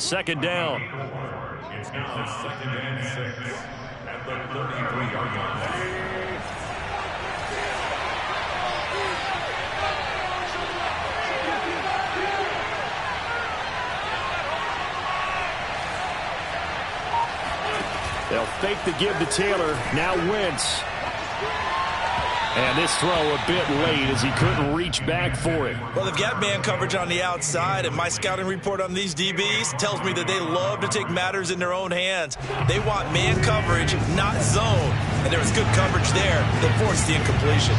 Second down. It's now 2nd and 6 at the 33-yard line. They'll fake the give to Taylor. Now Wentz. And this throw a bit late as he couldn't reach back for it. Well, they've got man coverage on the outside, and my scouting report on these DBs tells me that they love to take matters in their own hands. They want man coverage, not zone. And there was good coverage there that forced the incompletion.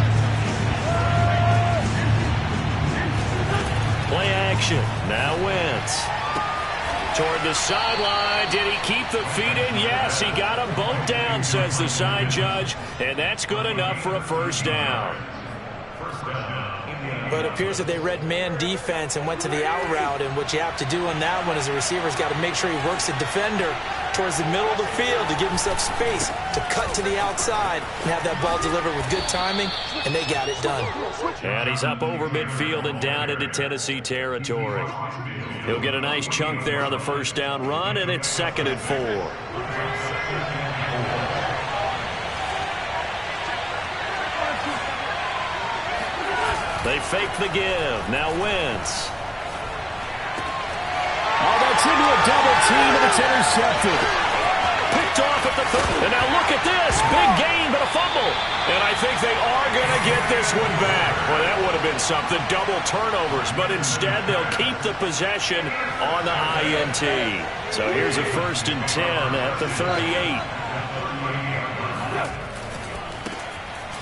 Play action. Now Wentz. Toward the sideline. Did he keep the feet in? Yes, he got them both down, says the side judge. And that's good enough for a first down. But it appears that they read man defense and went to the out route. And what you have to do on that one is the receiver's got to make sure he works the defender towards the middle of the field to give himself space to cut to the outside and have that ball delivered with good timing, and they got it done. And he's up over midfield and down into Tennessee territory. He'll get a nice chunk there on the first down run, and it's 2nd and 4. They fake the give. Now Wentz. Oh, that's into a double team, and it's intercepted. Picked off at the 30. And now look at this. Big gain, but a fumble. And I think they are going to get this one back. Well, that would have been something. Double turnovers. But instead, they'll keep the possession on the INT. So here's a 1st and 10 at the 38.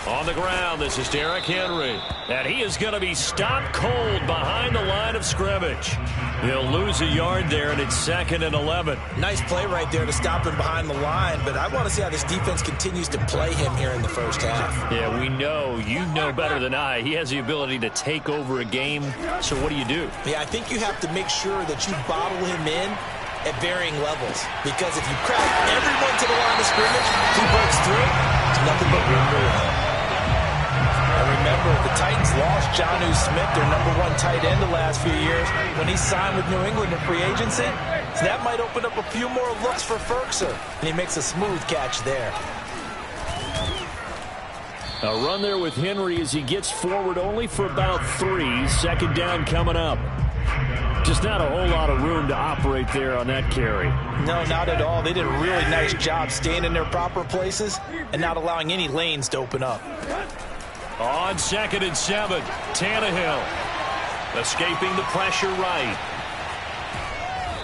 On the ground, this is Derrick Henry. And he is going to be stopped cold behind the line of scrimmage. He'll lose a yard there, and it's 2nd and 11. Nice play right there to stop him behind the line, but I want to see how this defense continues to play him here in the first half. Yeah, we know. You know better than I. He has the ability to take over a game. So what do you do? Yeah, I think you have to make sure that you bottle him in at varying levels, because if you crowd everyone to the line of scrimmage, he breaks through, it's nothing but room to run. Remember, the Titans lost Jonnu Smith, their #1 tight end the last few years, when he signed with New England in free agency. So that might open up a few more looks for Ferkser. And he makes a smooth catch there. A run there with Henry as he gets forward only for about 3. 2nd down coming up. Just not a whole lot of room to operate there on that carry. No, not at all. They did a really nice job staying in their proper places and not allowing any lanes to open up. On 2nd and 7, Tannehill escaping the pressure right.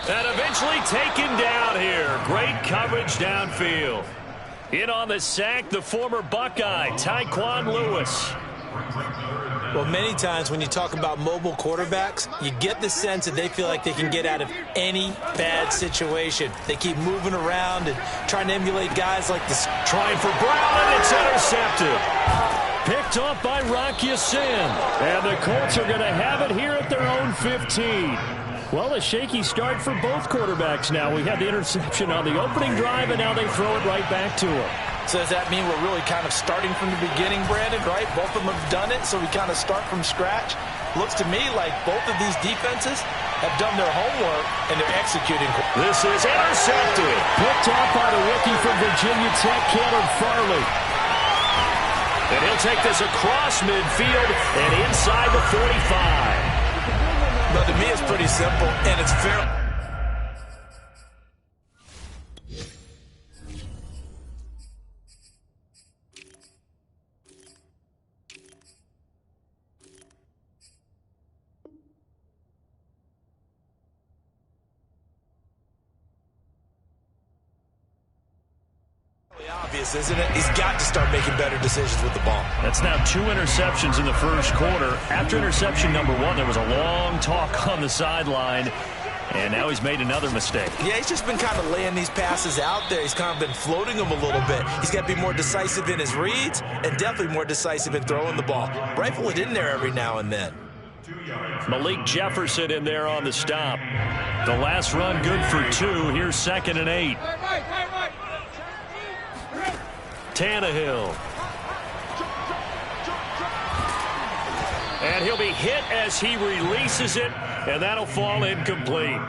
And eventually taken down here. Great coverage downfield. In on the sack, the former Buckeye, Tyquan Lewis. Well, many times when you talk about mobile quarterbacks, you get the sense that they feel like they can get out of any bad situation. They keep moving around and trying to emulate guys like this. Trying for Brown, and it's intercepted. Picked off by Rocky Sin. And the Colts are going to have it here at their own 15. Well, a shaky start for both quarterbacks now. We had the interception on the opening drive, and now they throw it right back to him. So does that mean we're really kind of starting from the beginning, Brandon, right? Both of them have done it, so we kind of start from scratch. Looks to me like both of these defenses have done their homework, and they're executing. This is intercepted. Picked off by the rookie from Virginia Tech, Caleb Farley. And he'll take this across midfield and inside the 45. But to me, it's pretty simple, and it's fair. Obvious, isn't it? He's got to start making better decisions with the ball. That's now 2 interceptions in the first quarter. After interception number 1, there was a long talk on the sideline, and now he's made another mistake. Yeah, he's just been kind of laying these passes out there. He's kind of been floating them a little bit. He's got to be more decisive in his reads and definitely more decisive in throwing the ball. Rifle it in there every now and then. Malik Jefferson in there on the stop. The last run good for 2. Here's 2nd and 8. Tannehill. And he'll be hit as he releases it, and that'll fall incomplete.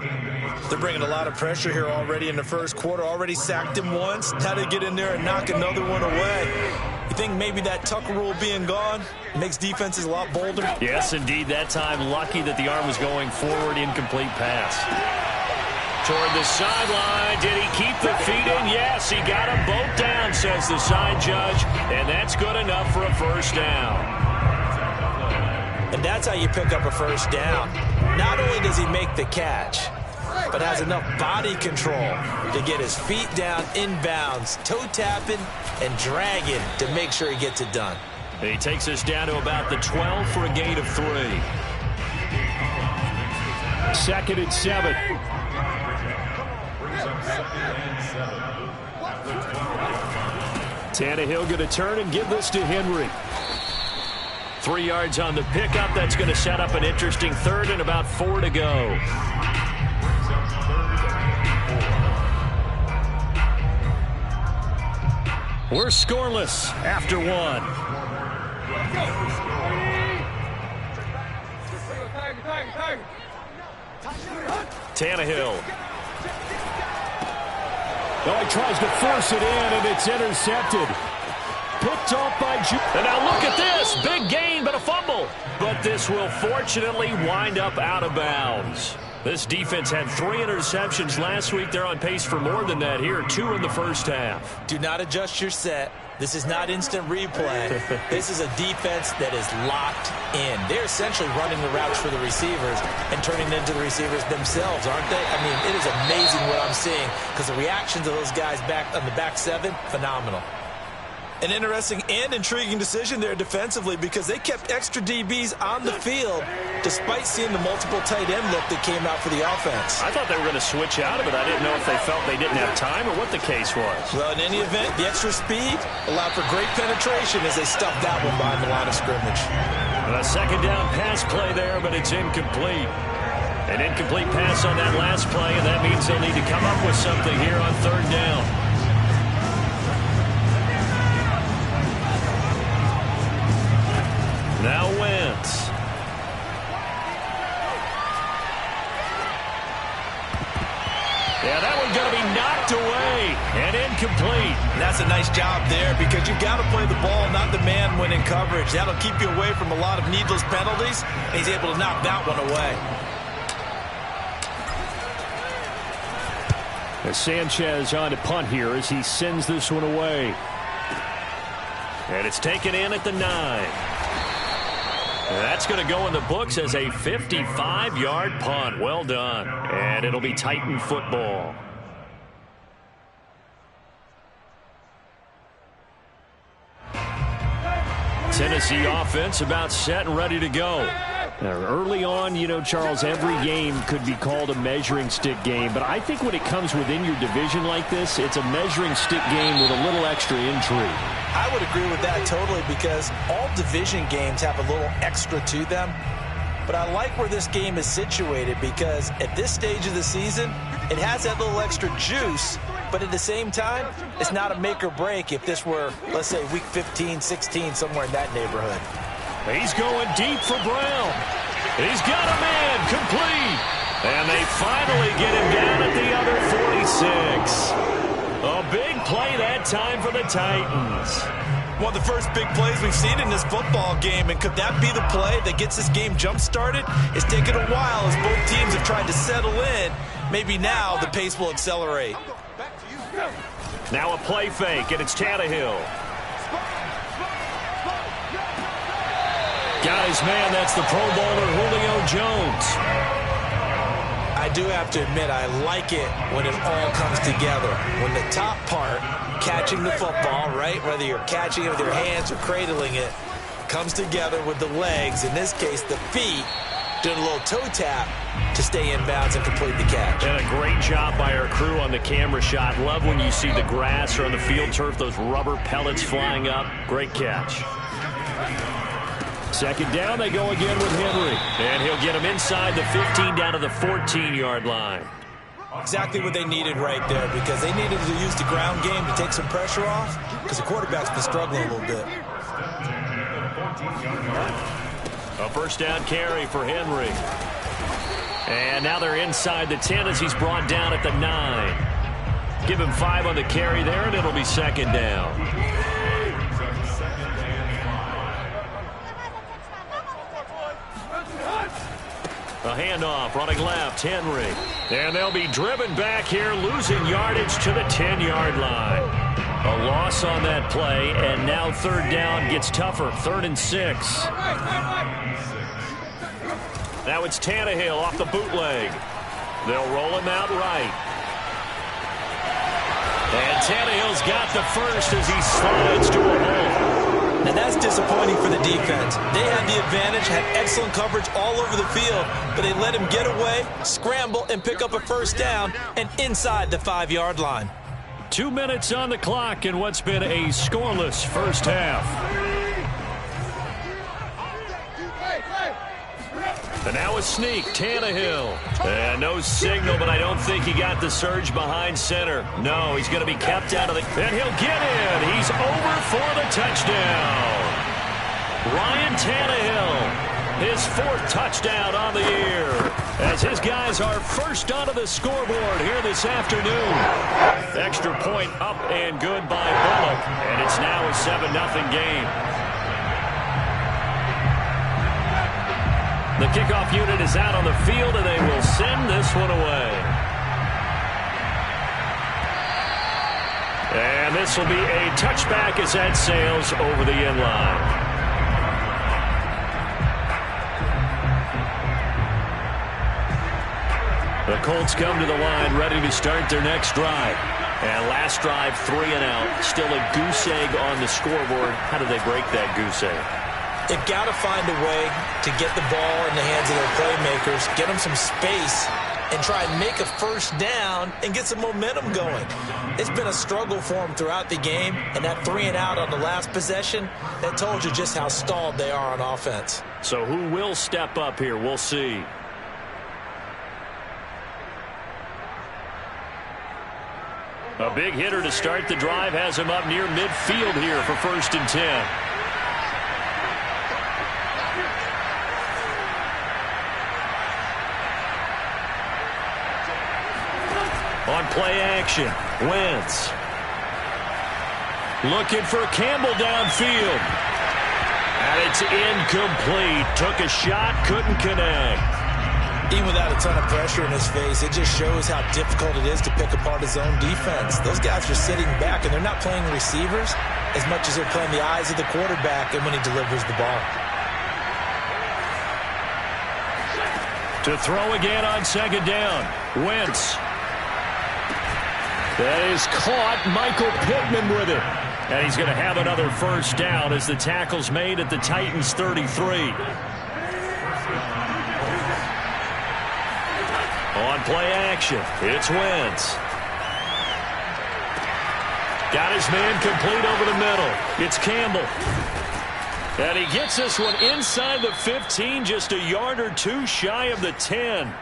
They're bringing a lot of pressure here already in the first quarter. Already sacked him once. Now to get in there and knock another one away. You think maybe that Tucker rule being gone makes defenses a lot bolder? Yes, indeed. That time, lucky that the arm was going forward. Incomplete pass. Toward the sideline. Did he keep the feet in? Yes, he got them both down, says the side judge. And that's good enough for a first down. And that's how you pick up a first down. Not only does he make the catch, but has enough body control to get his feet down inbounds, toe tapping and dragging to make sure he gets it done. And he takes us down to about the 12 for a gain of 3. 2nd and 7. Tannehill going to turn and give this to Henry. 3 yards on the pickup. That's going to set up an interesting 3rd and about 4 to go. We're scoreless after 1. Tannehill. Oh, he tries to force it in, and it's intercepted. Picked off by Jude. And now look at this. Big gain, but a fumble. But this will fortunately wind up out of bounds. This defense had 3 interceptions last week. They're on pace for more than that here. 2 in the first half. Do not adjust your set. This is not instant replay. This is a defense that is locked in. They're essentially running the routes for the receivers and turning them into the receivers themselves, aren't they? I mean, it is amazing what I'm seeing because the reactions of those guys back on the back 7, phenomenal. An interesting and intriguing decision there defensively because they kept extra DBs on the field despite seeing the multiple tight end look that came out for the offense. I thought they were going to switch out of it. I didn't know if they felt they didn't have time or what the case was. Well, in any event, the extra speed allowed for great penetration as they stuffed that one behind the line of scrimmage. A 2nd down pass play there, but it's incomplete. An incomplete pass on that last play, and that means they'll need to come up with something here on 3rd down. Now Wentz. Yeah, that one's going to be knocked away and incomplete. And that's a nice job there because you've got to play the ball, not the man when in coverage. That'll keep you away from a lot of needless penalties, and he's able to knock that one away. As Sanchez on to punt here as he sends this one away. And it's taken in at the 9. That's going to go in the books as a 55-yard punt. Well done. And it'll be Titan football. Tennessee offense about set and ready to go. Now, early on, you know, Charles, every game could be called a measuring stick game. But I think when it comes within your division like this, it's a measuring stick game with a little extra intrigue. I would agree with that totally because all division games have a little extra to them. But I like where this game is situated because at this stage of the season, it has that little extra juice. But at the same time, it's not a make or break if this were, let's say, week 15, 16, somewhere in that neighborhood. He's going deep for Brown. He's got a man complete. And they finally get him down at the other 46. A big play that time for the Titans. One of the first big plays we've seen in this football game, and could that be the play that gets this game jump-started? It's taken a while as both teams have tried to settle in. Maybe now the pace will accelerate. Now a play fake, and it's Tannehill. Got his man, that's the Pro Bowler Julio Jones. I do have to admit, I like it when it all comes together. When the top part, catching the football, right, whether you're catching it with your hands or cradling it, comes together with the legs, in this case the feet, doing a little toe tap to stay in bounds and complete the catch. And a great job by our crew on the camera shot. Love when you see the grass or on the field turf, those rubber pellets flying up. Great catch. 2nd down, they go again with Henry. And he'll get him inside the 15 down to the 14-yard line. Exactly what they needed right there because they needed to use the ground game to take some pressure off because the quarterback's been struggling a little bit. A first down carry for Henry. And now they're inside the 10 as he's brought down at the 9. Give him 5 on the carry there, and it'll be second down. A handoff, running left, Henry. And they'll be driven back here, losing yardage to the 10-yard line. A loss on that play, and now third down gets tougher. 3rd and 6. Now it's Tannehill off the bootleg. They'll roll him out right. And Tannehill's got the first as he slides to a hole. And that's disappointing for the defense. They had the advantage, had excellent coverage all over the field, but they let him get away, scramble, and pick up a first down, and inside the 5-yard line. 2 minutes on the clock in what's been a scoreless first half. And now a sneak, Tannehill. And no signal, but I don't think he got the surge behind center. No, he's going to be kept out of the... And he'll get in. He's over for the touchdown. Ryan Tannehill, his 4th touchdown on the year, as his guys are first onto the scoreboard here this afternoon. Extra point up and good by Bullock, and it's now a 7-0 game. The kickoff unit is out on the field, and they will send this one away. And this will be a touchback as that sails over the end line. The Colts come to the line ready to start their next drive. And last drive, 3 and out. Still a goose egg on the scoreboard. How do they break that goose egg? They've got to find a way to get the ball in the hands of their playmakers, get them some space, and try and make a first down and get some momentum going. It's been a struggle for them throughout the game, and that 3 and out on the last possession, that told you just how stalled they are on offense. So who will step up here? We'll see. A big hitter to start the drive has him up near midfield here for 1st and 10. On play action, Wentz. Looking for Campbell downfield. And it's incomplete. Took a shot, couldn't connect. Even without a ton of pressure in his face, it just shows how difficult it is to pick apart his own defense. Those guys are sitting back, and they're not playing receivers as much as they're playing the eyes of the quarterback and when he delivers the ball. To throw again on 2nd down, Wentz. That is caught. Michael Pittman with it. And he's going to have another first down as the tackle's made at the Titans' 33. On play action, it's Wentz. Got his man complete over the middle. It's Campbell. And he gets this one inside the 15, just a yard or 2 shy of the 10.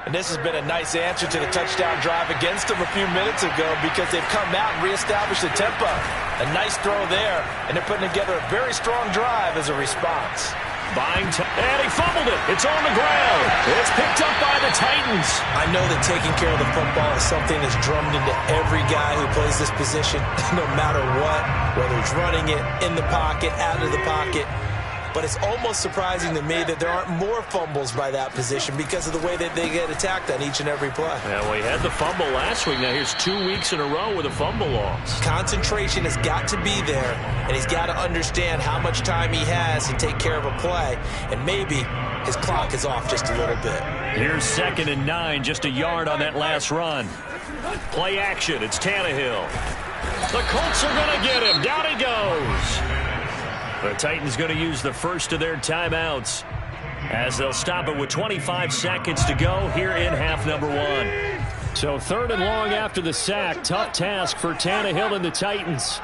And this has been a nice answer to the touchdown drive against them a few minutes ago because they've come out and reestablished the tempo. A nice throw there, and they're putting together a very strong drive as a response. And he fumbled it. It's on the ground. It's picked up by the Titans. I know that taking care of the football is something that's drummed into every guy who plays this position, no matter what, whether it's running it, in the pocket, out of the pocket. But it's almost surprising to me that there aren't more fumbles by that position because of the way that they get attacked on each and every play. Yeah, well, he had the fumble last week. Now here's 2 weeks in a row with a fumble loss. Concentration has got to be there, and he's got to understand how much time he has to take care of a play, and maybe his clock is off just a little bit. Here's 2nd and 9, just a yard on that last run. Play action, it's Tannehill. The Colts are going to get him. Down he goes. The Titans going to use the first of their timeouts as they'll stop it with 25 seconds to go here in half number 1. So 3rd and long after the sack. Tough task for Tannehill and the Titans.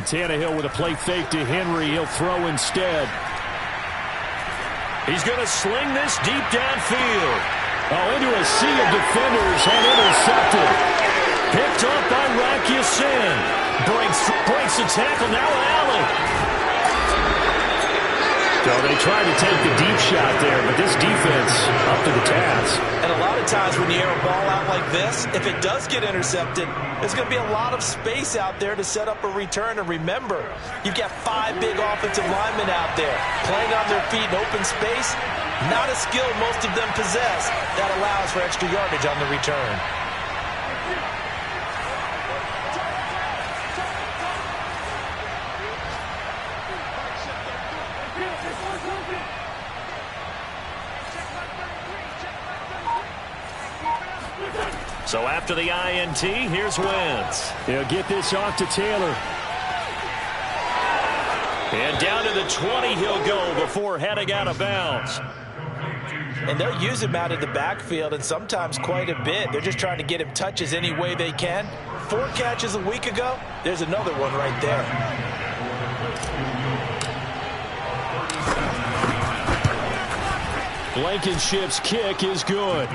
Tannehill with a play fake to Henry. He'll throw instead. He's going to sling this deep downfield. Oh, into a sea of defenders and intercepted. Picked up by Rocky Sin. Breaks the tackle. Now Allen. So they tried to take the deep shot there, but this defense up to the task. And a lot of times when you air a ball out like this, if it does get intercepted, there's going to be a lot of space out there to set up a return. And remember, you've got 5 big offensive linemen out there playing on their feet in open space. Not a skill most of them possess that allows for extra yardage on the return. So after the INT, here's Wentz. He'll get this off to Taylor. And down to the 20 he'll go before heading out of bounds. And they'll use him out of the backfield, and sometimes quite a bit. They're just trying to get him touches any way they can. 4 catches a week ago. There's another one right there. Blankenship's kick is good.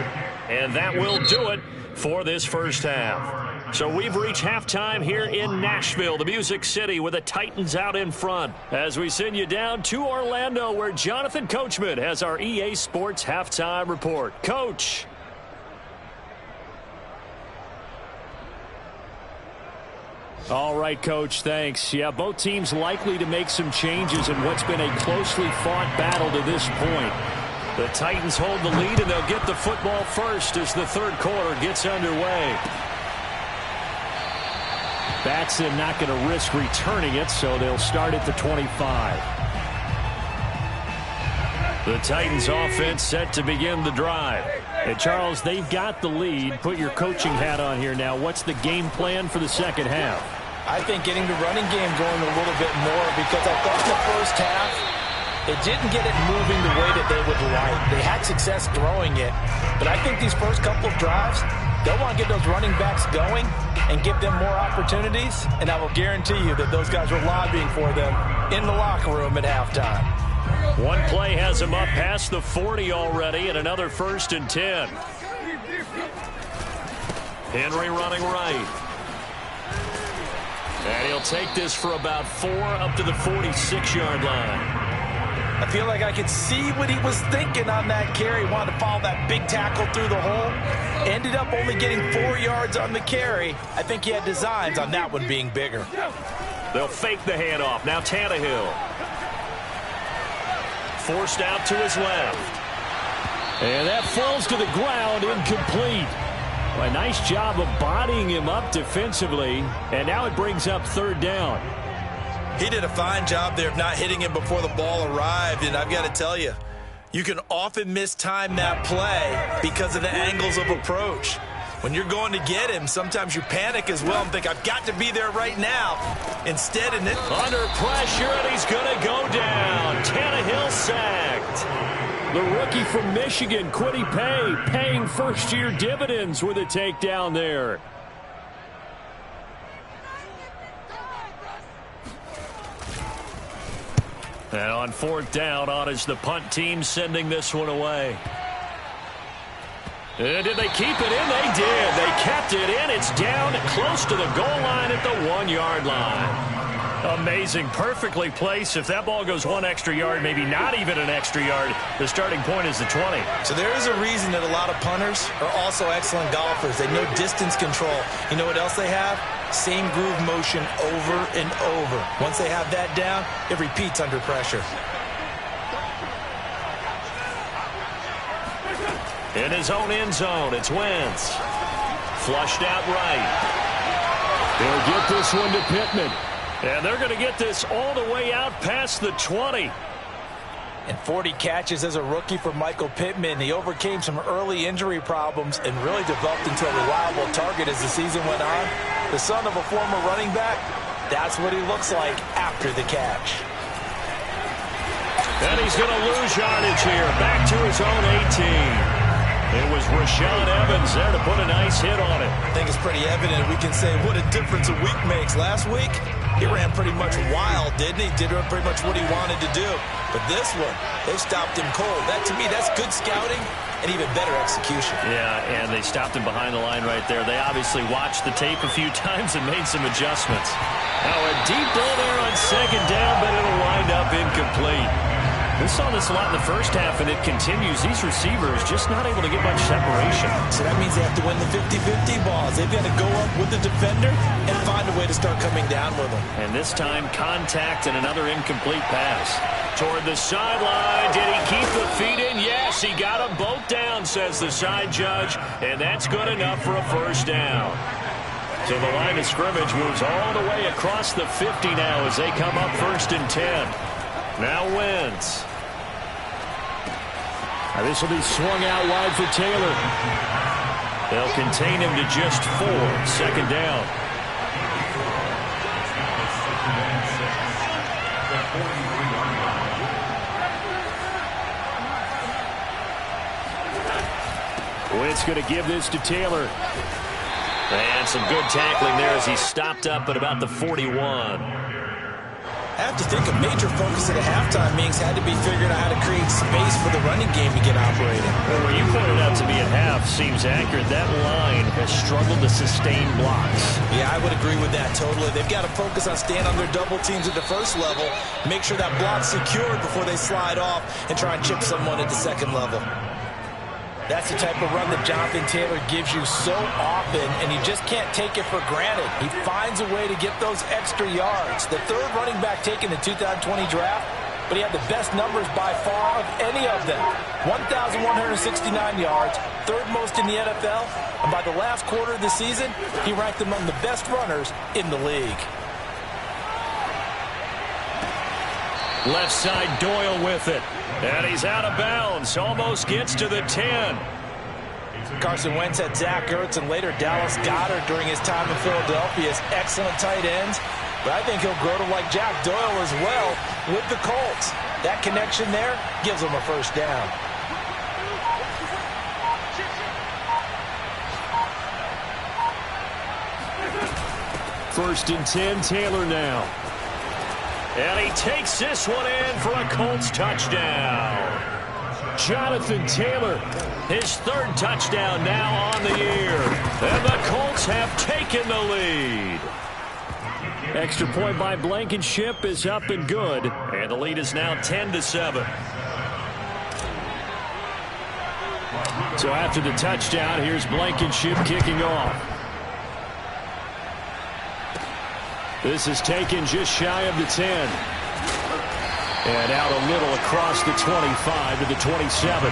And that will do it for this first half. So we've reached halftime here in Nashville, the Music City, with the Titans out in front. As we send you down to Orlando, where Jonathan Coachman has our EA Sports halftime report. Coach. All right, Coach, thanks. Yeah, both teams likely to make some changes in what's been a closely fought battle to this point. The Titans hold the lead, and they'll get the football first as the third quarter gets underway. Batson not going to risk returning it, so they'll start at the 25. The Titans offense set to begin the drive. And Charles, they've got the lead. Put your coaching hat on here now. What's the game plan for the second half? I think getting the running game going a little bit more, because I thought in the first half they didn't get it moving the way that they would like. They had success throwing it, but I think these first couple of drives, they'll want to get those running backs going and give them more opportunities, and I will guarantee you that those guys were lobbying for them in the locker room at halftime. One play has them up past the 40 already, and another 1st and 10. Henry running right. And he'll take this for about 4 up to the 46-yard line. I feel like I could see what he was thinking on that carry. Wanted to follow that big tackle through the hole. Ended up only getting 4 yards on the carry. I think he had designs on that one being bigger. They'll fake the handoff. Now Tannehill. Forced out to his left. And that falls to the ground, incomplete. Well, a nice job of bodying him up defensively. And now it brings up 3rd down. He did a fine job there of not hitting him before the ball arrived, and I've got to tell you, you can often mistime that play because of the angles of approach. When you're going to get him, sometimes you panic as well and think, I've got to be there right now. Instead, under pressure, and he's going to go down. Tannehill sacked. The rookie from Michigan, Kwity Paye, paying first-year dividends with a takedown there. And on 4th down, on is the punt team sending this one away. And did they keep it in? They did. They kept it in. It's down close to the goal line at the 1-yard line. Amazing. Perfectly placed. If that ball goes 1 extra yard, maybe not even an extra yard, the starting point is the 20. So there is a reason that a lot of punters are also excellent golfers. They know distance control. You know what else they have? Same groove motion over and over. Once they have that down, it repeats under pressure. In his own end zone, it's Wentz. Flushed out right. They'll get this one to Pittman. And they're going to get this all the way out past the 20. And 40 catches as a rookie for Michael Pittman. He overcame some early injury problems and really developed into a reliable target as the season went on. The son of a former running back, that's what he looks like after the catch. And he's going to lose yardage here. Back to his own 18. It was Rashaan Evans there to put a nice hit on it. I think it's pretty evident we can say what a difference a week makes. Last week, he ran pretty much wild, didn't he? Did pretty much what he wanted to do. But this one, they stopped him cold. That, to me, that's good scouting and even better execution. Yeah, and they stopped him behind the line right there. They obviously watched the tape a few times and made some adjustments. Now a deep ball there on 2nd down, but it'll wind up incomplete. We saw this a lot in the first half, and it continues. These receivers just not able to get much separation. So that means they have to win the 50-50 balls. They've got to go up with the defender and find a way to start coming down with them. And this time, contact and another incomplete pass. Toward the sideline. Did he keep the feet in? Yes, he got them both down, says the side judge. And that's good enough for a first down. So the line of scrimmage moves all the way across the 50 now as they come up 1st and 10. Now Wentz. Now this will be swung out wide for Taylor. They'll contain him to just 4. 2nd down. Wentz going to give this to Taylor. And some good tackling there as he stopped up at about the 41. I have to think a major focus at a halftime means had to be figuring out how to create space for the running game to get operating. Well, where you pointed out to me at half seems accurate. That line has struggled to sustain blocks. Yeah, I would agree with that totally. They've got to focus on staying on their double teams at the first level, make sure that block's secured before they slide off and try and chip someone at the second level. That's the type of run that Jonathan Taylor gives you so often, and you just can't take it for granted. He finds a way to get those extra yards. The 3rd running back taken in the 2020 draft, but he had the best numbers by far of any of them. 1,169 yards, 3rd most in the NFL, and by the last quarter of the season, he ranked among the best runners in the league. Left side, Doyle with it. And he's out of bounds. Almost gets to the 10. Carson Wentz had Zach Ertz and later Dallas Goedert during his time in Philadelphia as excellent tight ends. But I think he'll grow to like Jack Doyle as well with the Colts. That connection there gives him a first down. First and 10, Taylor now. And he takes this one in for a Colts touchdown. Jonathan Taylor. His 3rd touchdown now on the year. And the Colts have taken the lead. Extra point by Blankenship is up and good. And the lead is now 10-7. So after the touchdown, here's Blankenship kicking off. This is taken just shy of the 10. And out a little across the 25 to the 27.